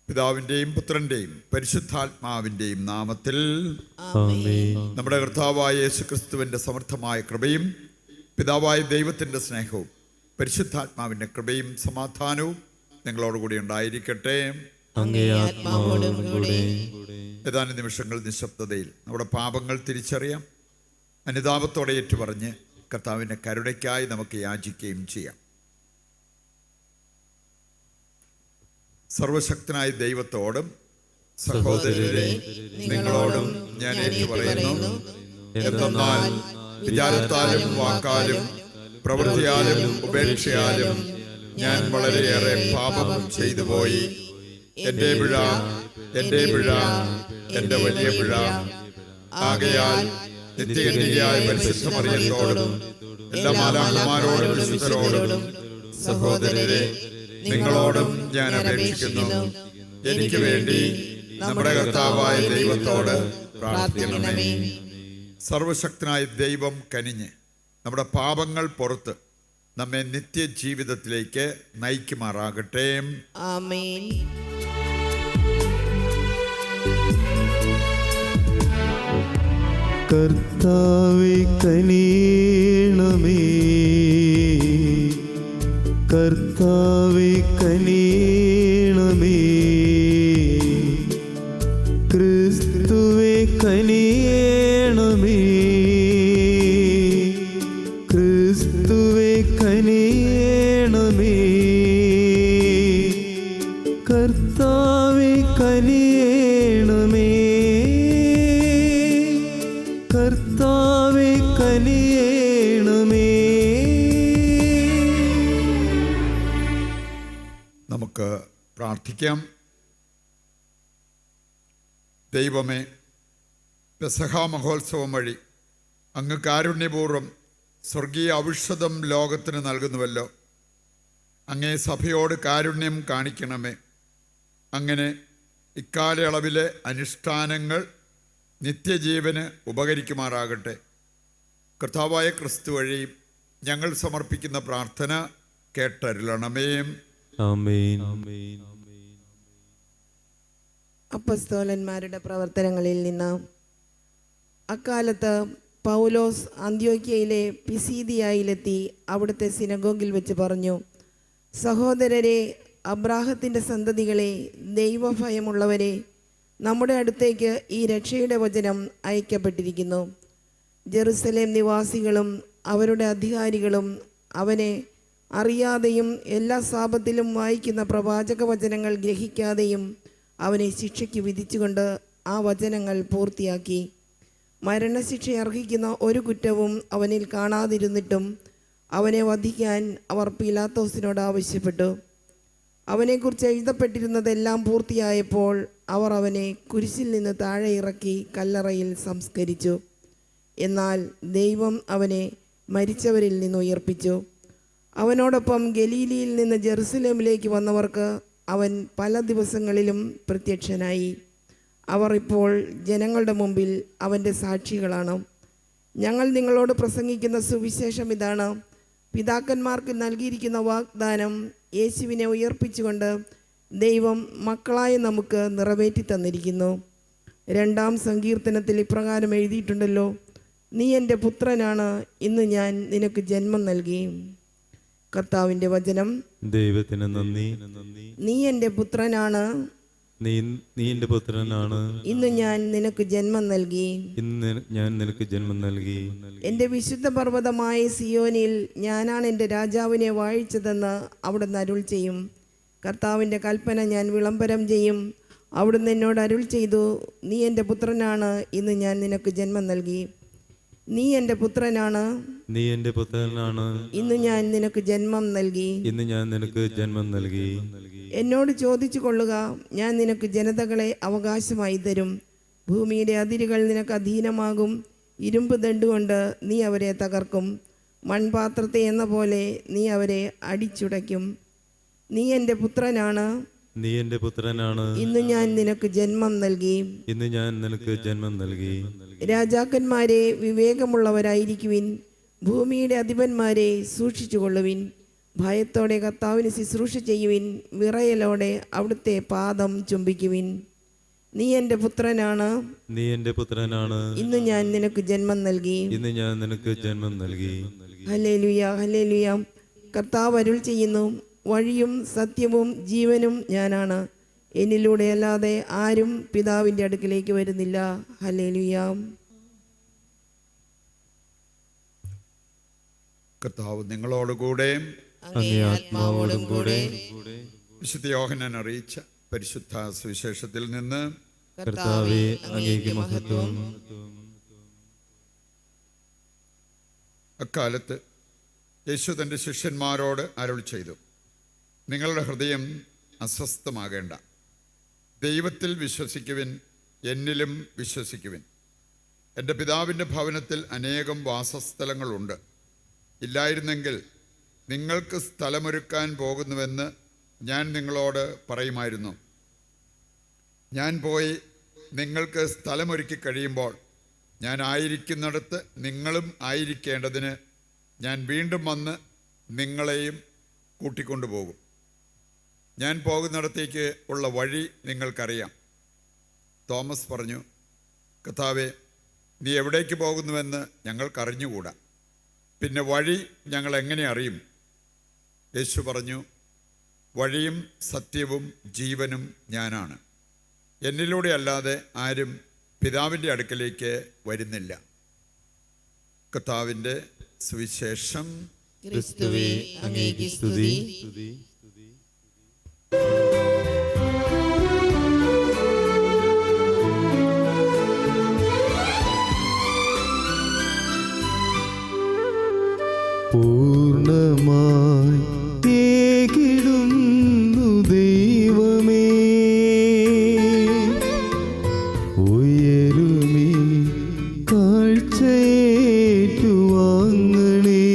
പിതാവിൻ്റെയും പുത്രൻ്റെയും പരിശുദ്ധാത്മാവിൻ്റെയും നാമത്തിൽ ആമേൻ. നമ്മുടെ കർത്താവായ യേശുക്രിസ്തുവിൻ്റെ സമർത്ഥമായ കൃപയും പിതാവായ ദൈവത്തിൻ്റെ സ്നേഹവും പരിശുദ്ധാത്മാവിൻ്റെ കൃപയും സമാധാനവും നിങ്ങളോടുകൂടി ഉണ്ടായിരിക്കട്ടെ. അങ്ങേ ആത്മാവോടും കൂടെ. ഏതാനും നിമിഷങ്ങൾ നിശബ്ദതയിൽ നമ്മുടെ പാപങ്ങൾ തിരിച്ചറിയാം, അനുതാപത്തോടെ ഏറ്റുപറഞ്ഞ് കർത്താവിൻ്റെ കരുണയ്ക്കായി നമുക്ക് യാചിക്കുകയും ചെയ്യാം. സർവശക്തനായ ദൈവത്തോടും സഹോദരരെ നിങ്ങളോടും ഞാൻ ഏറ്റുപറയുന്നു, എന്തെന്നാൽ വിചാരത്താലും വാക്കാലും പ്രവൃത്തിയാലും ഉപേക്ഷയാലും ഞാൻ വളരെയേറെ പാപം ചെയ്തു പോയി. എൻ്റെ പിഴ, എൻ്റെ പിഴ, എൻ്റെ വലിയ പിഴ. ആകയാൽ നിത്യകന്യകയായ പരിശുദ്ധ മറിയത്തോടും എല്ലാ മാലാഖമാരോടും വിശുദ്ധരോടും സഹോദരരെ നിങ്ങളോടും ഞാൻ അപേക്ഷിക്കുന്നു, എനിക്ക് വേണ്ടി നമ്മുടെ കർത്താവായ ദൈവത്തോട് പ്രാർത്ഥിക്കണമേ. സർവശക്തനായ ദൈവം കനിഞ്ഞ് നമ്മുടെ പാപങ്ങൾ പുറത്ത് നമ്മെ നിത്യജീവിതത്തിലേക്ക് നയിക്കുമാറാകട്ടെ. ആമേൻ. കർത്താവേ കനിയണമേ, കർത്താവേ കനിയണമേ, ക്രിസ്തുവേ കനിയണമേ, ക്രിസ്തുവേ കനിയണമേ, കർത്താവേ കനിയണമേ, കർത്താവേ കനിയണമേ. നമുക്ക് പ്രാർത്ഥിക്കാം. ദൈവമേ, പെസഹ മഹോത്സവം വഴി അങ്ങ് കാരുണ്യപൂർവ്വം സ്വർഗീയ ഔഷധം ലോകത്തിന് നൽകുന്നുവല്ലോ. അങ്ങേ സഭയോട് കാരുണ്യം കാണിക്കണമേ. അങ്ങനെ ഇക്കാലയളവിലെ അനുഷ്ഠാനങ്ങൾ നിത്യജീവന് ഉപകരിക്കുമാറാകട്ടെ. കർത്താവായ ക്രിസ്തു വഴി ഞങ്ങൾ സമർപ്പിക്കുന്ന പ്രാർത്ഥന കേട്ടരുളണമേ. ആമേൻ. അപ്പസ്തോലന്മാരുടെ പ്രവർത്തനങ്ങളിൽ നിന്ന് അക്കാലത്ത് പൗലോസ് അന്ത്യോക്യയിലെ പിസീദിയായിലെത്തി അവിടുത്തെ സിനഗോഗിൽ വെച്ച് പറഞ്ഞു, സഹോദരരെ, അബ്രാഹത്തിൻ്റെ സന്തതികളെ, ദൈവഭയമുള്ളവരെ, നമ്മുടെ അടുത്തേക്ക് ഈ രക്ഷയുടെ വചനം അയക്കപ്പെട്ടിരിക്കുന്നു. ജെറുസലേം നിവാസികളും അവരുടെ അധികാരികളും അവനെ അറിയാതെയും എല്ലാ സാപത്തിലും വായിക്കുന്ന പ്രവാചക വചനങ്ങൾ ഗ്രഹിക്കാതെയും അവനെ ശിക്ഷയ്ക്ക് വിധിച്ചുകൊണ്ട് ആ വചനങ്ങൾ പൂർത്തിയാക്കി. മരണശിക്ഷ അർഹിക്കുന്ന ഒരു കുറ്റവും അവനിൽ കാണാതിരുന്നിട്ടും അവനെ വധിക്കാൻ അവർ പീലാത്തോസിനോട് ആവശ്യപ്പെട്ടു. അവനെക്കുറിച്ച് എഴുതപ്പെട്ടിരുന്നതെല്ലാം പൂർത്തിയായപ്പോൾ അവർ അവനെ കുരിശിൽ നിന്ന് താഴെ ഇറക്കി കല്ലറയിൽ സംസ്കരിച്ചു. എന്നാൽ ദൈവം അവനെ മരിച്ചവരിൽ നിന്ന് ഉയർപ്പിച്ചു. അവനോടൊപ്പം ഗലീലിയിൽ നിന്ന് ജെറുസലേമിലേക്ക് വന്നവർക്ക് അവൻ പല ദിവസങ്ങളിലും പ്രത്യക്ഷനായി. അവർ ഇപ്പോൾ ജനങ്ങളുടെ മുമ്പിൽ അവൻ്റെ സാക്ഷികളാണ്. ഞങ്ങൾ നിങ്ങളോട് പ്രസംഗിക്കുന്ന സുവിശേഷം ഇതാണ്: പിതാക്കന്മാർക്ക് നൽകിയിരിക്കുന്ന വാഗ്ദാനം യേശുവിനെ ഉയർപ്പിച്ചുകൊണ്ട് ദൈവം മക്കളായ നമുക്ക് നിറവേറ്റി തന്നിരിക്കുന്നു. 2-ാം സങ്കീർത്തനത്തിൽ ഇപ്രകാരം എഴുതിയിട്ടുണ്ടല്ലോ, നീ എൻ്റെ പുത്രനാണ്, ഇന്ന് ഞാൻ നിനക്ക് ജന്മം നൽകി. കർത്താവിൻ്റെ വചനം. ദൈവത്തിന് നന്ദി. നീ എൻ്റെ പുത്രനാണ്, നീ എൻ്റെ പുത്രനാണ്, ഇന്ന് ഞാൻ നിനക്ക് ജന്മം നൽകി. ഇന്ന് ഞാൻ നിനക്ക് ജന്മം നൽകി. എൻ്റെ വിശുദ്ധ പർവ്വതമായ സിയോനിൽ ഞാനാണ് എൻ്റെ രാജാവിനെ വാഴിച്ചതെന്ന് അവിടുന്ന് അരുൾ ചെയ്യും. കർത്താവിൻ്റെ കൽപ്പന ഞാൻ വിളംബരം ചെയ്യും. അവിടുന്ന് എന്നോട് അരുൾ ചെയ്തു, നീ എൻ്റെ പുത്രനാണ്, ഇന്ന് ഞാൻ നിനക്ക് ജന്മം നൽകി. നീ എൻ്റെ പുത്രനാണ്, നീ എൻ്റെ പുത്രനാണ്, ഇന്ന് ഞാൻ നിനക്ക് ജന്മം നൽകി. ഇന്ന് ഞാൻ നിനക്ക് ജന്മം നൽകി. എന്നോട് ചോദിച്ചു കൊള്ളുക, ഞാൻ നിനക്ക് ജനതകളെ അവകാശമായി തരും. ഭൂമിയുടെ അതിരുകൾ നിനക്ക് അധീനമാകും. ഇരുമ്പ് ദണ്ടുകൊണ്ട് നീ അവരെ തകർക്കും. മൺപാത്രത്തെ എന്ന പോലെ നീ അവരെ അടിച്ചുടയ്ക്കും. നീ എൻ്റെ പുത്രനാണ്, നീ എൻ്റെ പുത്രനാണ്, ഇന്ന് ഞാൻ നിനക്ക് ജന്മം നൽകി. ഇന്ന് ഞാൻ നിനക്ക് ജന്മം നൽകി. രാജാക്കന്മാരെ, വിവേകമുള്ളവരായിരിക്കുവിൻ. ഭൂമിയുടെ അധിപന്മാരെ, സൂക്ഷിച്ചുകൊള്ളുവിൻ. ഭയത്തോടെ കർത്താവിന് ശുശ്രൂഷ ചെയ്യുവിൻ, വിറയലോടെ അവിടുത്തെ പാദം ചുംബിക്കുവിൻ. നീ എൻ്റെ പുത്രനാണ്, നീ എൻ്റെ പുത്രനാണ്. ഇന്ന് ഞാൻ നിനക്ക് ജന്മം നൽകി. ഇന്ന് ഞാൻ നിനക്ക് ജന്മം നൽകി. Hallelujah, hallelujah. കർത്താവ് അരുൾ ചെയ്യുന്നു, വഴിയും സത്യവും ജീവനും ഞാനാണ്. എന്നിലൂടെ അല്ലാതെ ആരും പിതാവിൻ്റെ അടുക്കിലേക്ക് വരുന്നില്ല. ഹല്ലേലൂയ. കർത്താവ് നിങ്ങളോടുകൂടെ അങ്ങേ ആത്മാവോടും കൂടെ. വിശുദ്ധ യോഹന്നാൻ അറിയിച്ച പരിശുദ്ധ സുവിശേഷത്തിൽ നിന്ന്. കർത്താവേ, അങ്ങേക്ക് മഹത്വം. അക്കാലത്ത് യേശു തൻ്റെ ശിഷ്യന്മാരോട് അരുൾ ചെയ്തു, നിങ്ങളുടെ ഹൃദയം അസ്വസ്ഥമാകേണ്ട. ദൈവത്തിൽ വിശ്വസിക്കുവിൻ, എന്നിലും വിശ്വസിക്കുവിൻ. എൻ്റെ പിതാവിൻ്റെ ഭവനത്തിൽ അനേകം വാസസ്ഥലങ്ങളുണ്ട്. ഇല്ലായിരുന്നെങ്കിൽ നിങ്ങൾക്ക് സ്ഥലമൊരുക്കാൻ പോകുന്നുവെന്ന് ഞാൻ നിങ്ങളോട് പറയുമായിരുന്നു. ഞാൻ പോയി നിങ്ങൾക്ക് സ്ഥലമൊരുക്കി കഴിയുമ്പോൾ ഞാൻ ആയിരിക്കുന്നിടത്ത് നിങ്ങളും ആയിരിക്കേണ്ടതിന് ഞാൻ വീണ്ടും വന്ന് നിങ്ങളെയും കൂട്ടിക്കൊണ്ടുപോകും. ഞാൻ പോകുന്നിടത്തേക്ക് ഉള്ള വഴി നിങ്ങൾക്കറിയാം. തോമസ് പറഞ്ഞു, കർത്താവേ, നീ എവിടേക്ക് പോകുന്നുവെന്ന് ഞങ്ങൾക്കറിഞ്ഞുകൂടാ, പിന്നെ വഴി ഞങ്ങൾ എങ്ങനെ അറിയും? യേശു പറഞ്ഞു, വഴിയും സത്യവും ജീവനും ഞാനാണ്. എന്നിലൂടെ അല്ലാതെ ആരും പിതാവിൻ്റെ അടുക്കലേക്ക് വരുന്നില്ല. കർത്താവിൻ്റെ സുവിശേഷം. ക്രിസ്തുവേ, അങ്ങേക്ക് സ്തുതി. പൂർണ്ണമായി തേകിടുന്നു ദൈവമേ, ഉയരുമീ കാഴ്ചയേറ്റുവാങ്ങണേ.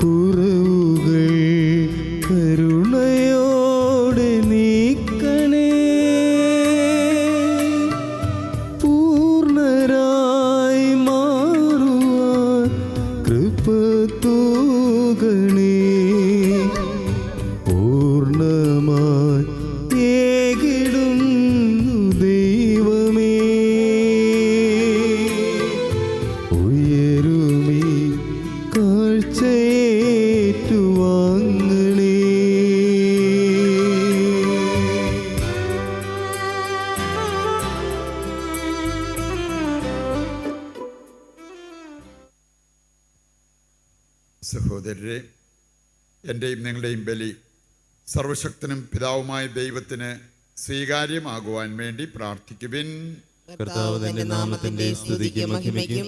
കുറവുകൾ കരുണയോടെ നീക്കണേ. പൂർണ്ണരായി മാറുവാൻ കൃപ തൂകണേ. പൂർണ്ണമായി ഏകിടുന്നു ദൈവമേ, ഉയരുമീ കാഴ്ചയേറ്റുവാങ്ങണേ. സഹോദരരെ, എൻ്റെയും നിങ്ങളുടെയും ബലി സർവശക്തനും പിതാവുമായ ദൈവത്തിന് സ്വീകാര്യമാകുവാൻ വേണ്ടി പ്രാർത്ഥിക്കുവിൻ. കർത്താവ് തന്റെ നാമത്തിന്റെ സ്തുതിക്കും മഹിമയ്ക്കും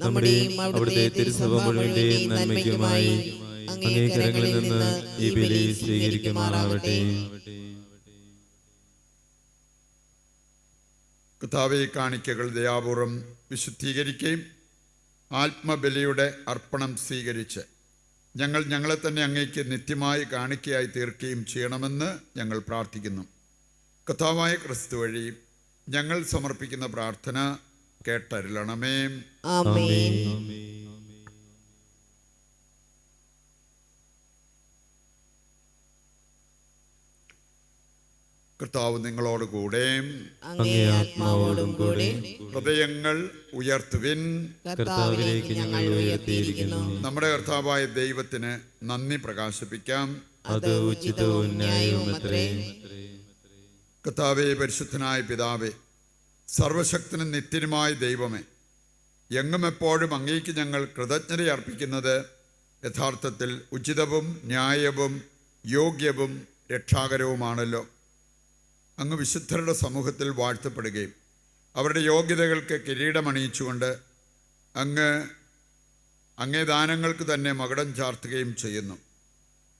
നമ്മുടെയും അവിടുത്തെ തിരുസഭ മുഴുവന്റെയും നന്മയ്ക്കുമായി അങ്ങേ കരങ്ങളിൽ നിന്ന് ഈ ബലി സ്വീകരിക്കുമാറാവട്ടെ. കർത്താവെ, കാണിക്കകൾ ദയാപൂർവം വിശുദ്ധീകരിക്കുകയും ആത്മബലിയുടെ അർപ്പണം സ്വീകരിച്ച് ഞങ്ങളെ തന്നെ അങ്ങേക്ക് നിത്യമായി കാണിക്കയായി തീർക്കുകയും ചെയ്യണമെന്ന് ഞങ്ങൾ പ്രാർത്ഥിക്കുന്നു. കർത്താവായ ക്രിസ്തു വഴി ഞങ്ങൾ സമർപ്പിക്കുന്ന പ്രാർത്ഥന കേട്ടരുളണമേ. ആമേൻ. കർത്താവ് നിങ്ങളോടുകൂടെ. അങ്ങേ ആത്മാവോടും കൂടെ. ഹൃദയങ്ങൾ ഉയർത്തുവിൻ. കർത്താവിലേക്ക് ഞങ്ങൾ ഉയർത്തിയിരിക്കുന്നു. നമ്മുടെ കർത്താവായ ദൈവത്തിന് നന്ദി പ്രകാശിപ്പിക്കാം. അത് ഉചിതവും ന്യായവുമത്രേ. കർത്താവേ, പരിശുദ്ധനായ പിതാവേ, സർവശക്തനും നിത്യനുമായ ദൈവമേ, എങ്ങും എപ്പോഴും അങ്ങേക്ക് ഞങ്ങൾ കൃതജ്ഞത അർപ്പിക്കുന്നത് യഥാർത്ഥത്തിൽ ഉചിതവും ന്യായവും യോഗ്യവും രക്ഷാകരവുമാണല്ലോ. അങ്ങ് വിശുദ്ധരുടെ സമൂഹത്തിൽ വാഴ്ത്തപ്പെടുകയും അവരുടെ യോഗ്യതകൾക്ക് കിരീടമണിയിച്ചുകൊണ്ട് അങ്ങേ ദാനങ്ങൾക്ക് തന്നെ മകുടം ചാർത്തുകയും ചെയ്യുന്നു.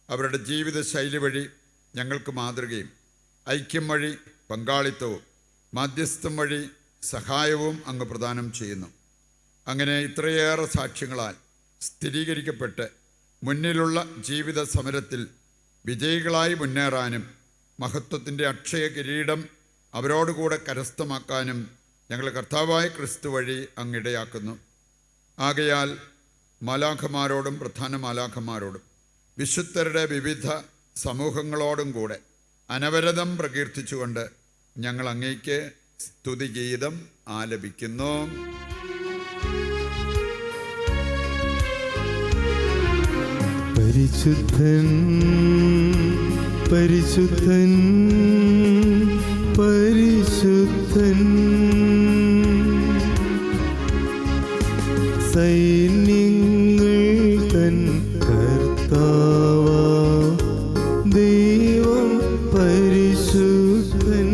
അവരുടെ ജീവിത ശൈലി വഴി ഞങ്ങൾക്ക് മാതൃകയും ഐക്യം വഴി പങ്കാളിത്തവും മാധ്യസ്ഥം വഴി സഹായവും അങ്ങ് പ്രദാനം ചെയ്യുന്നു. അങ്ങനെ ഇത്രയേറെ സാക്ഷ്യങ്ങളാൽ സ്ഥിരീകരിക്കപ്പെട്ട് മുന്നിലുള്ള ജീവിത സമരത്തിൽ വിജയികളായി മുന്നേറാനും മഹത്വത്തിൻ്റെ അക്ഷയ കിരീടം അവരോടുകൂടെ കരസ്ഥമാക്കാനും ഞങ്ങൾ കർത്താവായ ക്രിസ്തു വഴി അങ്ങിടയാക്കുന്നു. ആകയാൽ മാലാഖമാരോടും പ്രധാന മാലാഖമാരോടും വിശുദ്ധരുടെ വിവിധ സമൂഹങ്ങളോടും കൂടെ അനവരതം പ്രകീർത്തിച്ചുകൊണ്ട് ഞങ്ങൾ അങ്ങേക്ക് സ്തുതിഗീതം ആലപിക്കുന്നു. പരിശുദ്ധൻ പരിശുദ്ധൻ പരിശുദ്ധൻ, സൈന്യങ്ങൾ തൻ കർത്താവാം ദൈവം പരിശുദ്ധൻ.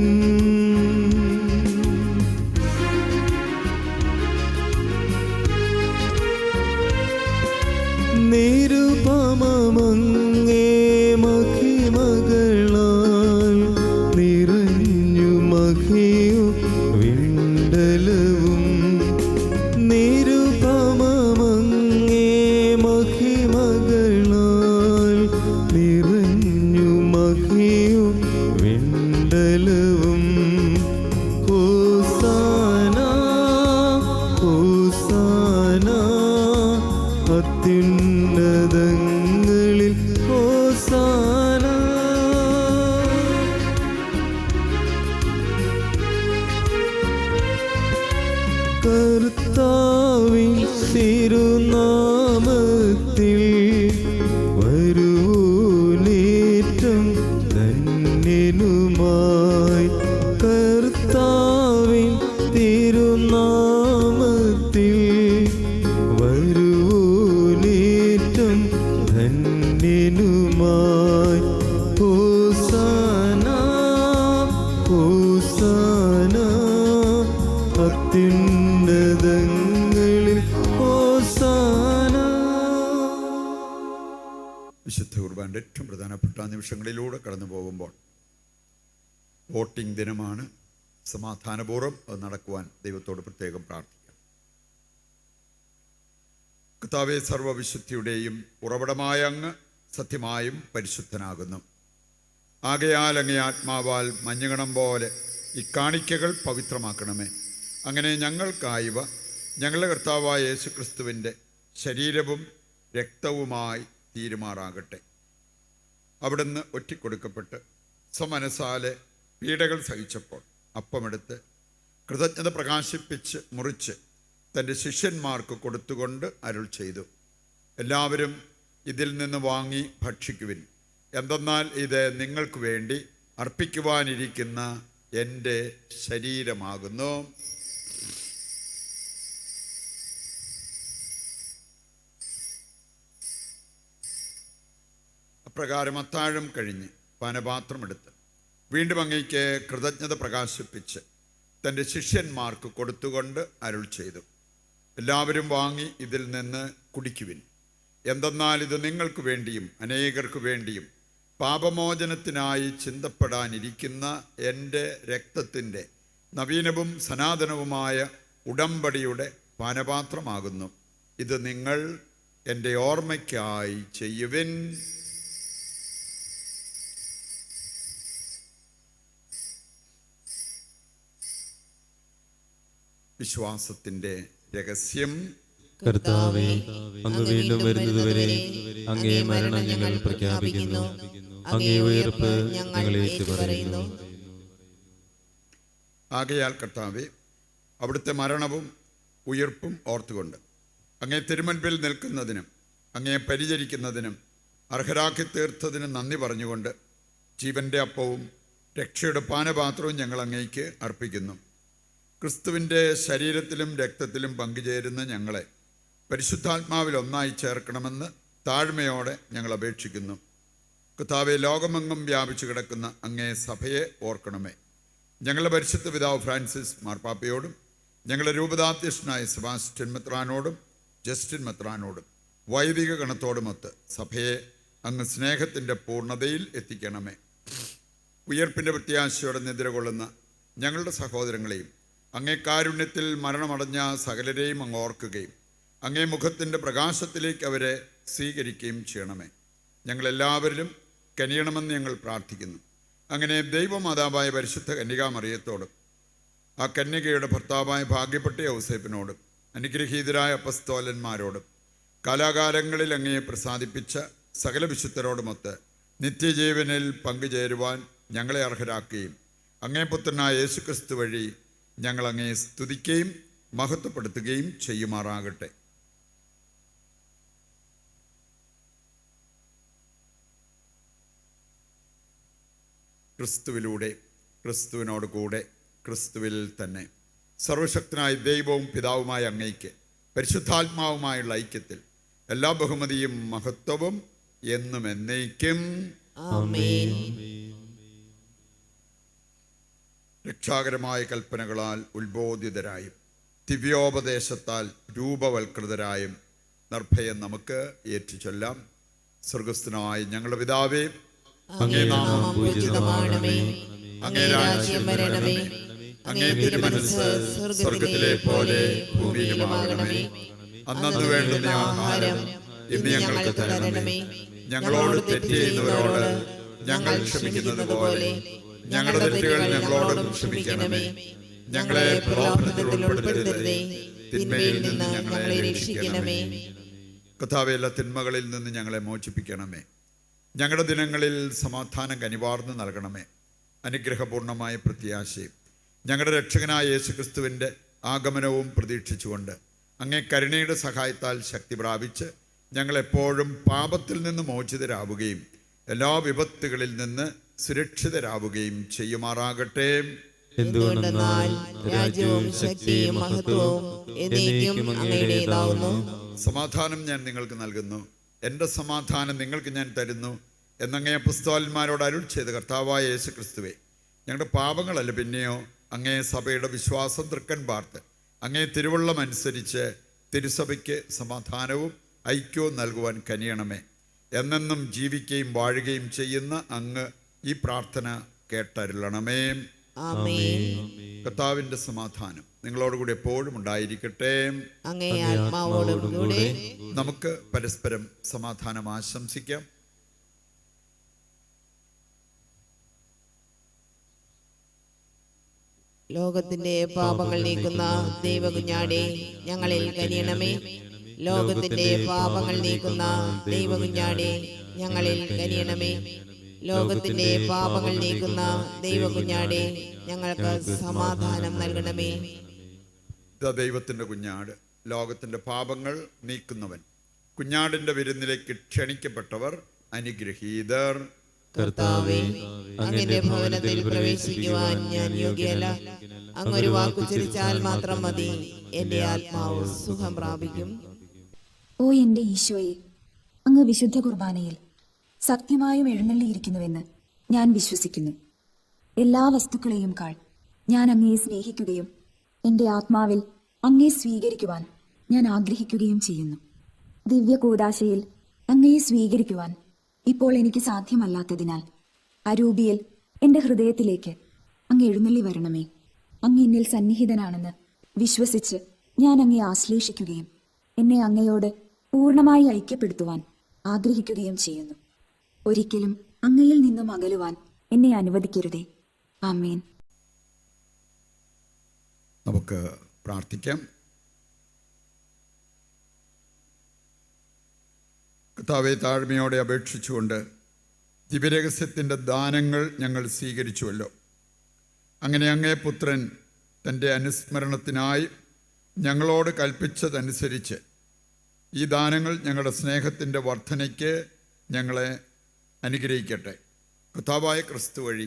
നിരുപമമങ്ങേ മഹിമകളാൽ നിറഞ്ഞു മഹിയും വിണ്ടലവും. നിരുപമമങ്ങേ മഹിമകളാൽ നിറഞ്ഞു മഹിയും വിണ്ടലവും. ഹോസാന ഹോസാന അത്യുന്നതങ്ങളിൽ ഹോസാന. കർത്താവിൻ തിരുനാമത്തിൽ വരൂനേറ്റം ധന്യനുമായി. കർത്താവിൻ തിരുനാമത്തിൽ വരൂനേറ്റം ധന്യനുമായി. ഹോസാന ഹോസാന അത്യുന്നതങ്ങളിൽ ഹോസാന. വിശുദ്ധ കുർബാൻ്റെ ഏറ്റവും പ്രധാനപ്പെട്ട നിമിഷങ്ങളിലൂടെ കടന്നു പോകുമ്പോൾ വോട്ടിംഗ് ദിനമാണ്. സമാധാനപൂർവ്വം അത് നടക്കുവാൻ ദൈവത്തോട് പ്രത്യേകം പ്രാർത്ഥിക്കാം. കർത്താവേ, സർവ്വവിശുദ്ധിയുടെയും ഉറവിടമായ അങ്ങ് സത്യമായും പരിശുദ്ധനാകുന്നു. ആകയാൽ അങ്ങേ ആത്മാവാൽ മഞ്ഞുകണം പോലെ ഈ കാണിക്കകൾ പവിത്രമാക്കണമേ. അങ്ങനെ ഞങ്ങൾക്കായവ ഞങ്ങളുടെ കർത്താവായ യേശുക്രിസ്തുവിൻ്റെ ശരീരവും രക്തവുമായി തീരുമാറാകട്ടെ. അവിടുന്ന് ഒറ്റിക്കൊടുക്കപ്പെട്ട് സ്വമനസാലെ പീഡകൾ സഹിച്ചപ്പോൾ അപ്പമെടുത്ത് കൃതജ്ഞത പ്രകാശിപ്പിച്ച് മുറിച്ച് തൻ്റെ ശിഷ്യന്മാർക്ക് കൊടുത്തുകൊണ്ട് അരുൾ ചെയ്തു, എല്ലാവരും ഇതിൽ നിന്ന് വാങ്ങി ഭക്ഷിക്കുവിൻ. എന്തെന്നാൽ ഇത് നിങ്ങൾക്ക് വേണ്ടി അർപ്പിക്കുവാനിരിക്കുന്ന എൻ്റെ ശരീരമാകുന്നു. അപ്രകാരം അത്താഴം കഴിഞ്ഞ് പാനപാത്രമെടുത്ത് വീണ്ടും അങ്ങേക്ക് കൃതജ്ഞത പ്രകാശിപ്പിച്ച് തൻ്റെ ശിഷ്യന്മാർക്ക് കൊടുത്തുകൊണ്ട് അരുൾ ചെയ്തു, എല്ലാവരും വാങ്ങി ഇതിൽ നിന്ന് കുടിക്കുവിൻ. എന്തെന്നാൽ ഇത് നിങ്ങൾക്ക് വേണ്ടിയും അനേകർക്ക് വേണ്ടിയും പാപമോചനത്തിനായി ചിന്തപ്പെടാനിരിക്കുന്ന എൻ്റെ രക്തത്തിൻ്റെ നവീനവും സനാതനവുമായ ഉടമ്പടിയുടെ പാനപാത്രമാകുന്നു. ഇത് നിങ്ങൾ എൻ്റെ ഓർമ്മയ്ക്കായി ചെയ്യുവിൻ. വിശ്വാസത്തിൻ്റെ രഹസ്യം. കർത്താവേ, അങ്ങ് വീണ്ടും വരുന്നതുവരെ അങ്ങേ മരണം ഞങ്ങൾ പ്രഖ്യാപിക്കുന്നു, അങ്ങേ ഉയർപ്പ് ഞങ്ങൾ ഏറ്റുപറയുന്നു. ആകയാൽ കർത്താവേ, അവിടുത്തെ മരണവും ഉയർപ്പും ഓർത്തുകൊണ്ട് അങ്ങേ തിരുമുൻപിൽ നിൽക്കുന്നതിനും അങ്ങേ പരിചരിക്കുന്നതിനും അർഹരാക്കി തീർത്തതിന് നന്ദി പറഞ്ഞുകൊണ്ട് ജീവൻ്റെ അപ്പവും രക്ഷയുടെ പാനപാത്രവും ഞങ്ങൾ അങ്ങേക്ക് അർപ്പിക്കുന്നു. ക്രിസ്തുവിൻ്റെ ശരീരത്തിലും രക്തത്തിലും പങ്കുചേരുന്ന ഞങ്ങളെ പരിശുദ്ധാത്മാവിൽ ഒന്നായി ചേർക്കണമെന്ന് താഴ്മയോടെ ഞങ്ങൾ അപേക്ഷിക്കുന്നു. കർത്താവേ, ലോകമെങ്ങും വ്യാപിച്ചു കിടക്കുന്ന അങ്ങേ സഭയെ ഓർക്കണമേ. ഞങ്ങളുടെ പരിശുദ്ധ പിതാവ് ഫ്രാൻസിസ് മാർപ്പാപ്പയോടും ഞങ്ങളുടെ രൂപതാധ്യക്ഷനായ സെബാസ്റ്റ്യൻ മെത്രാനോടും ജസ്റ്റിൻ മെത്രാനോടും വൈദിക ഗണത്തോടുമൊത്ത് സഭയെ അങ്ങ് സ്നേഹത്തിൻ്റെ പൂർണ്ണതയിൽ എത്തിക്കണമേ. ഉയർപ്പിൻ്റെ പ്രത്യാശയോടെ നിദ്രകൊള്ളുന്ന ഞങ്ങളുടെ സഹോദരങ്ങളെയും അങ്ങേ കാരുണ്യത്തിൽ മരണമടഞ്ഞ സകലരെയും അങ്ങ് ഓർക്കുകയും അങ്ങേ മുഖത്തിൻ്റെ പ്രകാശത്തിലേക്ക് അവരെ സ്വീകരിക്കുകയും ചെയ്യണമേ. ഞങ്ങളെല്ലാവരിലും കനിയണമെന്ന് ഞങ്ങൾ പ്രാർത്ഥിക്കുന്നു. അങ്ങനെ ദൈവമാതാവായ പരിശുദ്ധ കന്യകാമറിയത്തോടും ആ കന്യകയുടെ ഭർത്താവായ ഭാഗ്യപ്പെട്ട ഔസേപ്പിനോടും അനുഗ്രഹീതരായ അപ്പസ്തോലന്മാരോടും കാലാകാലങ്ങളിൽ അങ്ങയെ പ്രസാദിപ്പിച്ച സകല വിശുദ്ധരോടുമൊത്ത് നിത്യജീവനിൽ പങ്കുചേരുവാൻ ഞങ്ങളെ അർഹരാക്കുകയും അങ്ങേ പുത്രനായ യേശുക്രിസ്തു വഴി ഞങ്ങൾ അങ്ങയെ സ്തുതിക്കുകയും മഹത്വപ്പെടുത്തുകയും ചെയ്യുമാറാകട്ടെ. ക്രിസ്തുവിലൂടെ, ക്രിസ്തുവിനോട് കൂടെ, ക്രിസ്തുവിൽ തന്നെ സർവശക്തനായ ദൈവവും പിതാവുമായ അങ്ങയ്ക്ക് പരിശുദ്ധാത്മാവുമായുള്ള ഐക്യത്തിൽ എല്ലാ ബഹുമതിയും മഹത്വവും എന്നും എന്നേക്കും ആമേൻ. രക്ഷാകരമായ കൽപ്പനകളാൽ ഉത്ബോധിതരായും ദിവ്യോപദേശത്താൽ രൂപവൽകൃതരായും നിർഭയം നമുക്ക് ഏറ്റുചൊല്ലാം. സ്വർഗസ്ഥനായ ഞങ്ങളുടെ പിതാവേ, അങ്ങേ നാമം പൂജിതമാകണമേ. അങ്ങേ രാജ്യം വരണമേ. അങ്ങേ തിരുമനസ്സ് സ്വർഗത്തിലെ പോലെ ഭൂമിയിലുമാകണമേ. അന്നു വേണ്ടുന്ന ആഹാരം ഇന്ന് ഞങ്ങൾക്ക് തരണമേ. ഞങ്ങളോട് തെറ്റ് ചെയ്യുന്നവരോട് ഞങ്ങൾ ക്ഷമിക്കുന്നത് പോലെ ഞങ്ങളുടെ തെറ്റുകൾ ഞങ്ങളോടും ക്ഷമിക്കണമേ. ഞങ്ങളെ പ്രലോഭനത്തിൽ ഉൾപ്പെടുത്തരുതേ, തിന്മയിൽ നിന്ന് ഞങ്ങളെ രക്ഷിക്കണമേ. കർത്താവേ, എല്ലാ തിന്മകളിൽ നിന്ന് ഞങ്ങളെ മോചിപ്പിക്കണമേ. ഞങ്ങളുടെ ദിനങ്ങളിൽ സമാധാനം കനിവാർന്ന് നൽകണമേ. അനുഗ്രഹപൂർണമായ പ്രത്യാശയും ഞങ്ങളുടെ രക്ഷകനായ യേശുക്രിസ്തുവിൻ്റെ ആഗമനവും പ്രതീക്ഷിച്ചുകൊണ്ട് അങ്ങേ കരുണയുടെ സഹായത്താൽ ശക്തി പ്രാപിച്ച് ഞങ്ങളെപ്പോഴും പാപത്തിൽ നിന്ന് മോചിതരാവുകയും എല്ലാ വിപത്തുകളിൽ നിന്ന് സുരക്ഷിതരാവുകയും ചെയ്യുമാറാകട്ടെ. എന്തുകൊണ്ടെന്നാൽ രാജ്യവും ശക്തിയും മഹത്വവും എന്നേക്കും അങ്ങയുടേതാവുന്നു. സമാധാനം ഞാൻ നിങ്ങൾക്ക് നൽകുന്നു, എൻ്റെ സമാധാനം നിങ്ങൾക്ക് ഞാൻ തരുന്നു എന്നങ്ങേ അപ്പോസ്തലന്മാരോട് അരുൾ ചെയ്ത കർത്താവായ യേശുക്രിസ്തുവേ, ഞങ്ങളുടെ പാപങ്ങളല്ല പിന്നെയോ അങ്ങേ സഭയുടെ വിശ്വാസം തൃക്കൻ പാർത്ത് അങ്ങേ തിരുവുള്ളം അനുസരിച്ച് തിരുസഭയ്ക്ക് സമാധാനവും ഐക്യവും നൽകുവാൻ കനിയണമേ. എന്നെന്നും ജീവിക്കുകയും വാഴുകയും ചെയ്യുന്ന അങ്ങ് ഈ പ്രാർത്ഥന കേട്ടരുളണമേ. ആമേൻ. കർത്താവിൻ്റെ സമാധാനം നിങ്ങളോടുകൂടി എപ്പോഴും ഉണ്ടായിരിക്കട്ടെ. അങ്ങേ ആത്മാവോടും കൂടെ. നമുക്ക് പരസ്പരം സമാധാനം ആശംസിക്കാം. ലോകത്തിന്റെ പാപങ്ങൾ നീക്കുന്ന ദൈവകുഞ്ഞാടേ, ഞങ്ങളിൽ കനിയണമേ. ലോകത്തിന്റെ പാപങ്ങൾ നീക്കുന്ന ദൈവകുഞ്ഞാടേ, ഞങ്ങളിൽ കനിയണമേ. ലോകത്തിന്റെ പാപങ്ങൾ നീക്കുന്ന ദൈവകുഞ്ഞാടേ, ഞങ്ങൾക്ക് സമാധാനം നൽകണമേ. ഇതാ ദൈവത്തിൻ്റെ കുഞ്ഞാട്, ലോകത്തിൻ്റെ പാപങ്ങൾ നീക്കുന്നവൻ. കുഞ്ഞാടിൻ്റെ വിരുന്നിലേക്ക് ക്ഷണിക്കപ്പെട്ടവർ അനുഗ്രഹീതർ. കർത്താവേ, അങ്ങയുടെ ഭവനത്തിൽ പ്രവേശിക്കുവാൻ ഞാൻ യോഗ്യല്ല. അങ്ങൊരു വാക്കുച്ചരിച്ചാൽ മാത്രം മതി, എന്റെ ആത്മാവ് സുഖം പ്രാപിക്കും. ഓ എന്റെ ഈശോയെ, അങ്ങ് വിശുദ്ധ കുർബാനയിൽ സത്യമായും എഴുന്നള്ളിയിരിക്കുന്നുവെന്ന് ഞാൻ വിശ്വസിക്കുന്നു. എല്ലാ വസ്തുക്കളെയും കാൾ ഞാൻ അങ്ങയെ സ്നേഹിക്കുകയും എൻ്റെ ആത്മാവിൽ അങ്ങയെ സ്വീകരിക്കുവാൻ ഞാൻ ആഗ്രഹിക്കുകയും ചെയ്യുന്നു. ദിവ്യ കൂദാശയിൽ അങ്ങയെ സ്വീകരിക്കുവാൻ ഇപ്പോൾ എനിക്ക് സാധ്യമല്ലാത്തതിനാൽ അരൂപിയിൽ എൻ്റെ ഹൃദയത്തിലേക്ക് അങ്ങ് എഴുന്നള്ളി വരണമേ. അങ്ങ് എന്നിൽ സന്നിഹിതനാണെന്ന് വിശ്വസിച്ച് ഞാൻ അങ്ങയെ ആശ്ലേഷിക്കുകയും എന്നെ അങ്ങയോട് പൂർണ്ണമായി ഐക്യപ്പെടുത്തുവാൻ ആഗ്രഹിക്കുകയും ചെയ്യുന്നു. ഒരിക്കലും അങ്ങയിൽ നിന്നും അകലുവാൻ എന്നെ അനുവദിക്കരുതേ. ആമേൻ. നമുക്ക് പ്രാർത്ഥിക്കാം. കർത്താവെ, താഴ്മയോടെ അപേക്ഷിച്ചുകൊണ്ട് ദിവ്യരഹസ്യത്തിൻ്റെ ദാനങ്ങൾ ഞങ്ങൾ സ്വീകരിച്ചുവല്ലോ. അങ്ങനെ അങ്ങേ പുത്രൻ തൻ്റെ അനുസ്മരണത്തിനായി ഞങ്ങളോട് കൽപ്പിച്ചതനുസരിച്ച് ഈ ദാനങ്ങൾ ഞങ്ങളുടെ സ്നേഹത്തിൻ്റെ വർധനയ്ക്ക് ഞങ്ങളെ അനുഗ്രഹിക്കട്ടെ. കർത്താവായ ക്രിസ്തു വഴി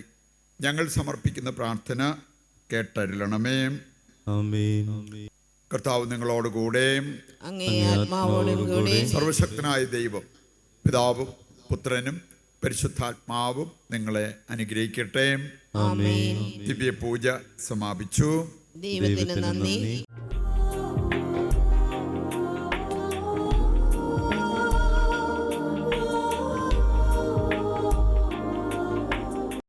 ഞങ്ങൾ സമർപ്പിക്കുന്ന പ്രാർത്ഥന കേട്ടരുളണമേ. ആമേൻ. കർത്താവ് നിങ്ങളോട് കൂടെ. അങ്ങേ ആത്മാവോടും കൂടെ. സർവശക്തനായ ദൈവം പിതാവും പുത്രനും പരിശുദ്ധാത്മാവും നിങ്ങളെ അനുഗ്രഹിക്കട്ടെ. ആമേൻ. ദിവ്യ പൂജ സമാപിച്ചു. ദൈവത്തിന് നന്ദി.